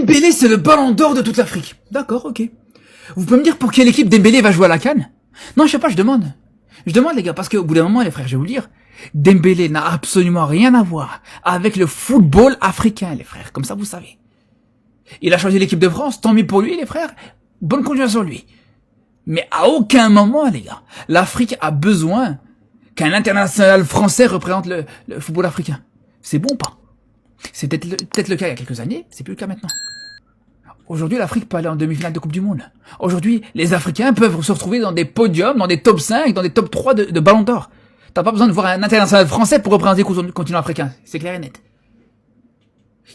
Dembélé, c'est le ballon d'or de toute l'Afrique. D'accord, ok. Vous pouvez me dire pour quelle équipe Dembélé va jouer à la CAN? Non, je sais pas, je demande. Je demande, les gars, parce qu'au bout d'un moment, les frères, je vais vous le dire, Dembélé n'a absolument rien à voir avec le football africain, les frères. Comme ça, vous savez. Il a choisi l'équipe de France, tant mieux pour lui, les frères. Bonne continuation lui. Mais à aucun moment, les gars, l'Afrique a besoin qu'un international français représente le football africain. C'est bon ou pas? C'était peut-être le cas il y a quelques années, c'est plus le cas maintenant. Aujourd'hui, l'Afrique peut aller en demi-finale de Coupe du Monde. Aujourd'hui, les Africains peuvent se retrouver dans des podiums, dans des top 5, dans des top 3 de Ballon d'Or. T'as pas besoin de voir un international français pour représenter le continent africain. C'est clair et net.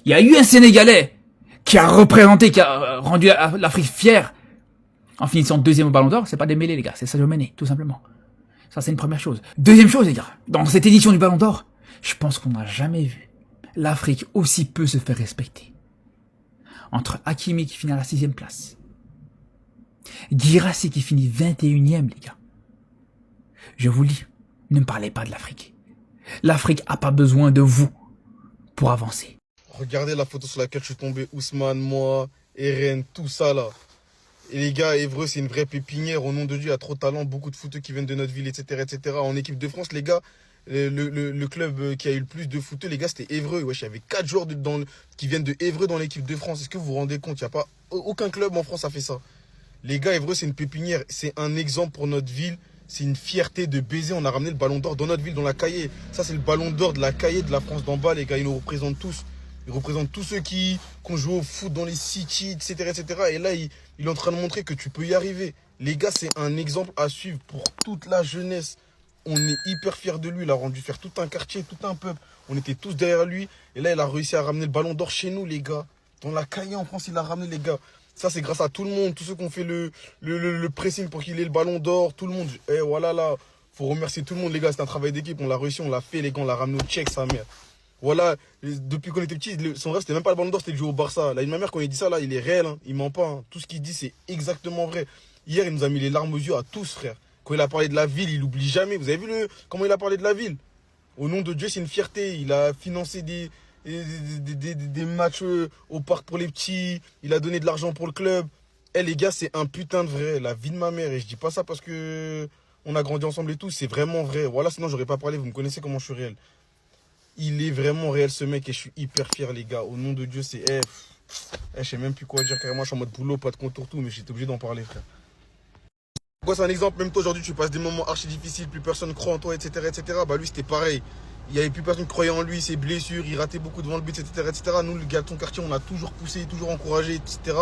Il y a eu un Sénégalais qui a représenté, qui a rendu l'Afrique fière en finissant deuxième au Ballon d'Or. C'est pas Dembélé, les gars, c'est Sadio Mané, tout simplement. Ça, c'est une première chose. Deuxième chose, les gars, dans cette édition du Ballon d'Or, je pense qu'on n'a jamais vu l'Afrique aussi peu se faire respecter. Entre Hakimi qui finit à la 6e place, Guirassy qui finit 21e, les gars. Je vous le dis, ne me parlez pas de l'Afrique. L'Afrique a pas besoin de vous pour avancer. Regardez la photo sur laquelle je suis tombé, Ousmane, moi, Eren, tout ça là. Et les gars, Évreux, c'est une vraie pépinière. Au nom de Dieu, il y a trop de talent, beaucoup de footeux qui viennent de notre ville, etc., etc. En équipe de France, les gars, le club qui a eu le plus de footeux, les gars, c'était Évreux. Wesh, il y avait 4 joueurs qui viennent de Évreux dans l'équipe de France. Est-ce que vous vous rendez compte? Il n'y a pas aucun club en France a fait ça. Les gars, Évreux, c'est une pépinière. C'est un exemple pour notre ville. C'est une fierté de baiser. On a ramené le ballon d'or dans notre ville, dans la Caillée. Ça, c'est le ballon d'or de la Caillée de la France d'en bas, les gars. Ils nous représentent tous. Il représente tous ceux qui ont joué au foot dans les cities, etc., etc. Et là, il est en train de montrer que tu peux y arriver. Les gars, c'est un exemple à suivre pour toute la jeunesse. On est hyper fiers de lui. Il a rendu faire tout un quartier, tout un peuple. On était tous derrière lui. Et là, il a réussi à ramener le ballon d'or chez nous, les gars. Dans la Caillée en France, il a ramené, les gars. Ça, c'est grâce à tout le monde. Tous ceux qui ont fait le pressing pour qu'il ait le ballon d'or. Tout le monde. Et voilà, là. Faut remercier tout le monde, les gars. C'est un travail d'équipe. On l'a réussi, on l'a fait, les gars. On l'a ramené au Tchèque, sa mère. Voilà, depuis qu'on était petit, son rêve c'était même pas le ballon d'or, c'était de jouer au Barça. Là, ma mère, quand il dit ça, là, il est réel, hein, il ment pas. Hein. Tout ce qu'il dit, c'est exactement vrai. Hier, il nous a mis les larmes aux yeux à tous, frère. Quand il a parlé de la ville, il oublie jamais. Vous avez vu comment il a parlé de la ville? Au nom de Dieu, c'est une fierté. Il a financé des matchs au parc pour les petits. Il a donné de l'argent pour le club. Eh, les gars, c'est un putain de vrai. La vie de ma mère. Et je dis pas ça parce que on a grandi ensemble et tout. C'est vraiment vrai. Voilà, sinon, j'aurais pas parlé. Vous me connaissez comment je suis réel. Il est vraiment réel ce mec et je suis hyper fier, les gars. Au nom de Dieu, c'est... je sais même plus quoi dire carrément. Je suis en mode boulot, pas de contour, tout, mais j'étais obligé d'en parler, frère. Pourquoi c'est un exemple? Même toi aujourd'hui, tu passes des moments archi difficiles, plus personne croit en toi, etc., etc. Bah lui, c'était pareil. Il n'y avait plus personne qui croyait en lui, ses blessures, il ratait beaucoup devant le but, etc., etc. Nous, le gars de ton quartier, on a toujours poussé, toujours encouragé, etc.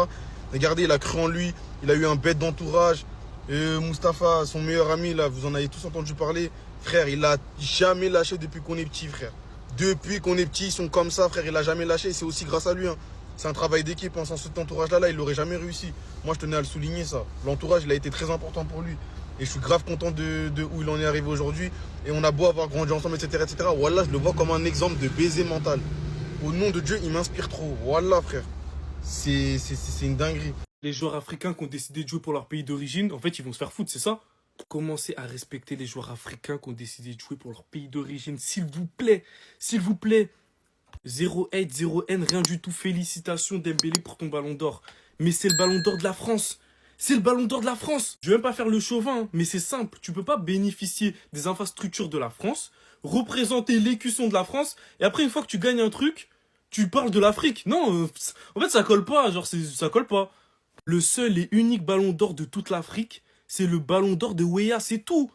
Regardez, il a cru en lui, il a eu un bête d'entourage. Mustapha, son meilleur ami, là, vous en avez tous entendu parler. Frère, il a jamais lâché depuis qu'on est petit, frère. Depuis qu'on est petit, ils sont comme ça, frère. Il a jamais lâché. C'est aussi grâce à lui. Hein. C'est un travail d'équipe. Hein. Sans cet entourage-là, il n'aurait jamais réussi. Moi, je tenais à le souligner, ça. L'entourage, il a été très important pour lui. Et je suis grave content de où il en est arrivé aujourd'hui. Et on a beau avoir grandi ensemble, etc., etc. Voilà, je le vois comme un exemple de baiser mental. Au nom de Dieu, il m'inspire trop. Voilà, frère. C'est une dinguerie. Les joueurs africains qui ont décidé de jouer pour leur pays d'origine, en fait, ils vont se faire foutre, c'est ça? Commencez à respecter les joueurs africains qui ont décidé de jouer pour leur pays d'origine, s'il vous plaît. S'il vous plaît. Zéro hate, zéro haine, rien du tout. Félicitations Dembélé pour ton ballon d'or. Mais c'est le ballon d'or de la France. C'est le ballon d'or de la France. Je vais même pas faire le chauvin, hein, mais c'est simple. Tu peux pas bénéficier des infrastructures de la France, représenter l'écusson de la France, et après, une fois que tu gagnes un truc, tu parles de l'Afrique. Non, en fait, ça colle pas. Genre, ça colle pas. Le seul et unique ballon d'or de toute l'Afrique, c'est le ballon d'or de Weah, c'est tout.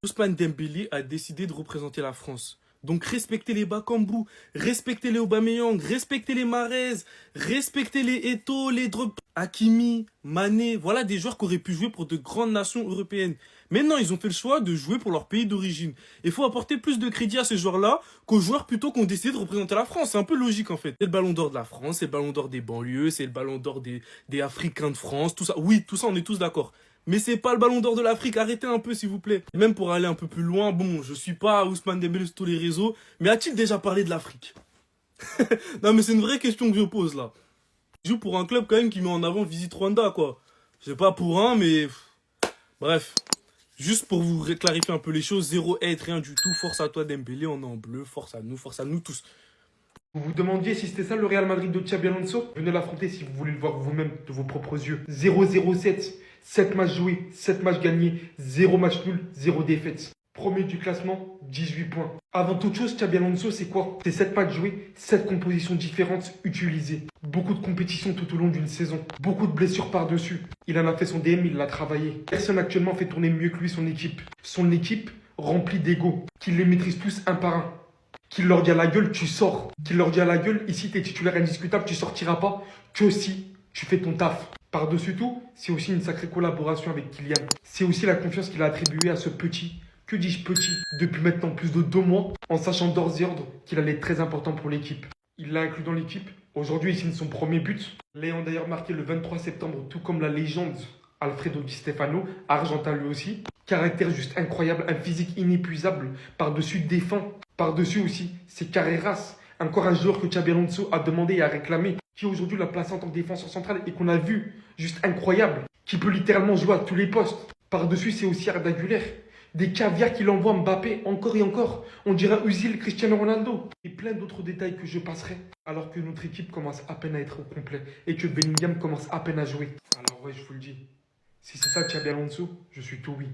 Ousmane Dembélé a décidé de représenter la France. Donc respectez les Bakambu, respectez les Aubameyang, respectez les Mahrez, respectez les Eto'o, les Drogba, Hakimi, Mané. Voilà des joueurs qui auraient pu jouer pour de grandes nations européennes. Mais non, ils ont fait le choix de jouer pour leur pays d'origine. Il faut apporter plus de crédit à ces joueurs-là qu'aux joueurs plutôt qui ont décidé de représenter la France. C'est un peu logique en fait. C'est le ballon d'or de la France, c'est le ballon d'or des banlieues, c'est le ballon d'or des Africains de France, tout ça. Oui, tout ça, on est tous d'accord. Mais c'est pas le ballon d'or de l'Afrique, arrêtez un peu s'il vous plaît. Et même pour aller un peu plus loin, bon, je suis pas Ousmane Dembélé sur tous les réseaux, mais a-t-il déjà parlé de l'Afrique? Non mais c'est une vraie question que je pose là. Je joue pour un club quand même qui met en avant Visite Rwanda quoi. Je sais pas pour un mais... Bref. Juste pour vous clarifier un peu les choses, zéro hate, rien du tout. Force à toi Dembélé, on est en bleu, force à nous tous. Vous vous demandiez si c'était ça le Real Madrid de Xabi Alonso? Venez l'affronter si vous voulez le voir vous-même de vos propres yeux. 0-0-7, 7 matchs joués, 7 matchs gagnés, 0 match nul, 0 défaite. Premier du classement, 18 points. Avant toute chose, Xabi Alonso, c'est quoi? C'est 7 matchs joués, 7 compositions différentes utilisées. Beaucoup de compétitions tout au long d'une saison. Beaucoup de blessures par-dessus. Il en a fait son DM, il l'a travaillé. Personne actuellement fait tourner mieux que lui son équipe. Son équipe remplie d'ego, qu'il les maîtrise tous un par un. Qu'il leur dit à la gueule, tu sors. Qu'il leur dit à la gueule, ici t'es titulaire indiscutable, tu sortiras pas que si tu fais ton taf. Par-dessus tout, c'est aussi une sacrée collaboration avec Kylian. C'est aussi la confiance qu'il a attribuée à ce petit, que dis-je petit, depuis maintenant plus de 2 mois, en sachant d'ores et ordre qu'il allait être très important pour l'équipe. Il l'a inclus dans l'équipe. Aujourd'hui, il signe son premier but. L'ayant d'ailleurs marqué le 23 septembre, tout comme la légende Alfredo Di Stefano, argentin lui aussi. Caractère juste incroyable, un physique inépuisable, par-dessus défend. Par-dessus aussi, c'est Carreras, encore un joueur que Xabi Alonso a demandé et a réclamé, qui aujourd'hui l'a placé en tant que défenseur central et qu'on a vu, juste incroyable, qui peut littéralement jouer à tous les postes. Par-dessus, c'est aussi Arda Güler. Des caviars qu'il envoie Mbappé encore et encore. On dirait Özil, Cristiano Ronaldo. Et plein d'autres détails que je passerai. Alors que notre équipe commence à peine à être au complet. Et que Bellingham commence à peine à jouer. Alors ouais, je vous le dis. Si c'est ça Xabi Alonso, je suis tout oui.